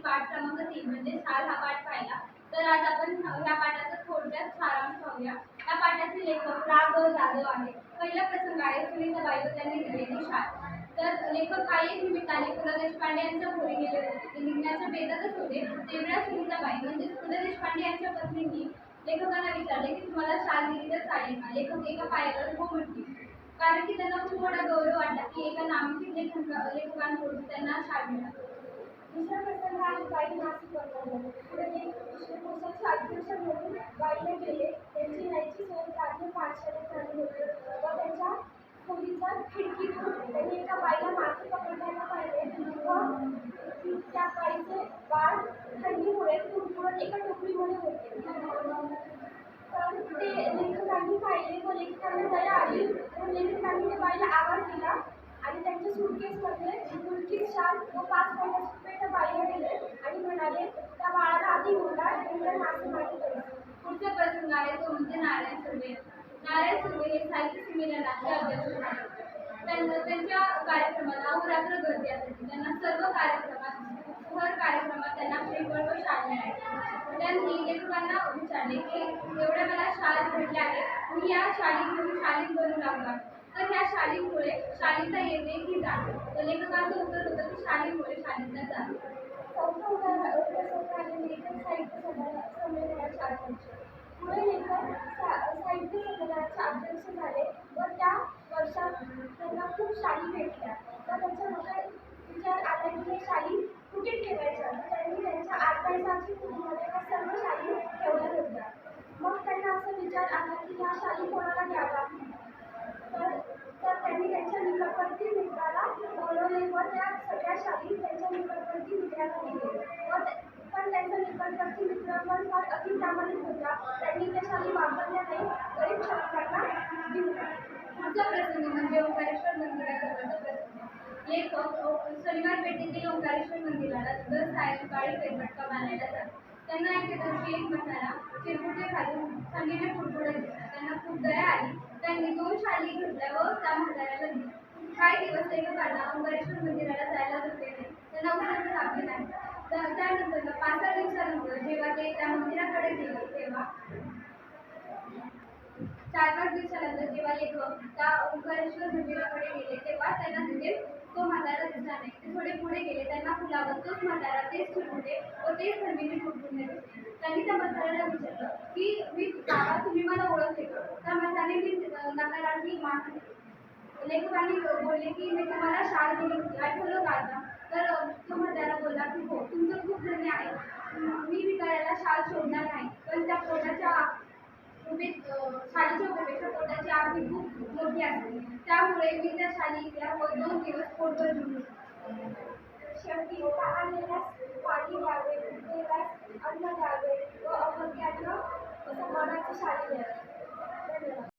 पाठ क्रमांक 3 म्हणजे शाल हा पाठ पाहिला. तर आज आपण ह्या पाठाचा थोडक्यात सारांश पाहूया. या पाठाचे लेखक रा. ग. जाधव आहे. पहिला प्रसंग आहे सुनीताबाई व त्यांनी लिहिलेली शाल. तर लेखक काही निमित्ताने पु ल देशपांडे यांच्या घरी गेले होते. ते निघण्याच्या बेतातच होते तेवढ्या सुनीताबाई म्हणजे पु ल देशपांडे यांच्या पत्नींनी लेखकांना विचारले की तुम्हाला शाल दिली तर चालेल का. लेखक एका पायावर हो म्हटले, कारण की त्यांना खूप मोठा गौरव वाटला की एका नामांकित लेखकांकडून त्यांना शाल मिळाला. दुसरा प्रसंग आहे बाई नाशिक बंदरमध्ये. पुढे विष्णुपुरुषाचे अध्यक्ष म्हणून बाईला गेले. त्यांची राहायची सोय प्राथमिक पाठशाळेत झाली होती व त्यांच्या खोलीच्या खिडकीतून त्यांनी एका बाईला मासे पकडताना पाहिले व त्या बाईचे बाळ थंडीमुळे कुरकुरत एका टोपलीमध्ये होते. तर ते लेखकांनी पाहिले व लेखकांना दया आली व लेखकांनी त्या बाईला आवाज दिला आणि त्यांच्या सुटकेसमध्ये मुलकीत शाल व 5 रुपये त्या बाईला दिले आणि म्हणाले त्या बाळाला आधी हुंडा नंतर मासेमारी करू. पुढचा प्रसंग आहे तो म्हणजे नारायण सुर्वे. नारायण सुर्वे हे साहित्य संमेलनाचे अध्यक्ष झाले. त्यांच्या कार्यक्रमाला अहोरात्र गर्दी असायची. त्यांना सर्व कार्यक्रमात हर कार्यक्रमात त्यांना श्रीफळ व शाल मिळायचे. त्यांनी लेखकांना विचारले की एवढ्या मला शाल भेटल्या आहेत, मी या शाली घेऊन शालीन बनू लागला तर ह्या शालींमुळे शालीनता येते की जाते. तर लेखकांचं उत्तर होतं की शालींमुळे शालीनता जाते. चौथा प्रसंग आहे लेखक साहित्य संमेलनाचे अध्यक्ष. पुढे लेखक साहित्य संमेलनाचे अध्यक्ष झाले व त्या वर्षात त्यांना खूप शाली भेटल्या. तर त्यांच्या डोक्यात विचार आला की हे शाली कुठे ठेवायच्या. त्यांनी त्यांच्या 8 पैशाची पुडीमध्ये त्या सर्व शाली ठेवल्या होत्या. मग त्यांना असा विचार आला की ह्या शाली कोणाला द्यावा. तर त्यांनी त्यांच्या निकटवर्ती मित्राला बोलवले व त्या सगळ्या शाली त्यांच्या निकटवर्ती मित्राला दिले पण त्यांचा निकटवर्ती मित्र पण फार अति प्रामाणिक होता. त्यांनी त्या शाली वापरल्या नाही, गरीब श्रमिकांना दिल्या. पुढचा प्रसंग म्हणजे ओंकारेश्वर मंदिराचा प्रसंग. लेखक शनिवार पेठेतील ओंकारेश्वर मंदिराला दर सायंकाळी फेरफटका बांधायला जातात. त्यांना एके दिवशी एक म्हातारा चिरमुटे घालून थंडीने कुडकुडत दिसला. त्यांना खूप दया आली. त्यांनी 2 शाली घेतल्या व त्या म्हाताऱ्याला दिल्या. काही दिवस लेखकांना ओंकारेश्वर मंदिराला जायला जमले नाही. त्यांना उसळ लागली नाही. त्यानंतर 5-6 दिवसानंतर जेव्हा ते त्या मंदिराकडे गेले तेव्हा 4-5 दिवसानंतर जेव्हा लेखक त्या ओंकारेश्वर मंदिराकडे गेले तेव्हा त्यांना तिथे तो म्हातारा दिसला नाही. ते थोडे पुढे गेले. त्यांना फुलावर तोच म्हातारा, तेच चिरमुटे व तेच थंडीने कुडकुडणे दिसले. त्यांनी त्या म्हाताऱ्याला विचारलं की मी बाबा तुम्ही मला ओळखले का. त्या म्हाताऱ्याने नकारार्थी मान दिली. लेखकांनी बोलले की मी तुम्हाला शाल दिली होती, आठवलं का आता. तर तो म्हातारा बोलला की हो तुमचं खूप धन्य आहे. मी भिकाऱ्याला शाल सोडणार नाही, पण त्या पोटाच्या शालीच्या उभेपेक्षा पोटाची आग खूप मोठी असते. त्यामुळे मी त्या शाली इकल्या व 2 दिवस पोटभर जेवलो. शेवटी आलेल्यास पाणी द्यावे, भुकेल्यास अन्न द्यावे व अभंग्यानं सन्मानाची शाली द्यावी.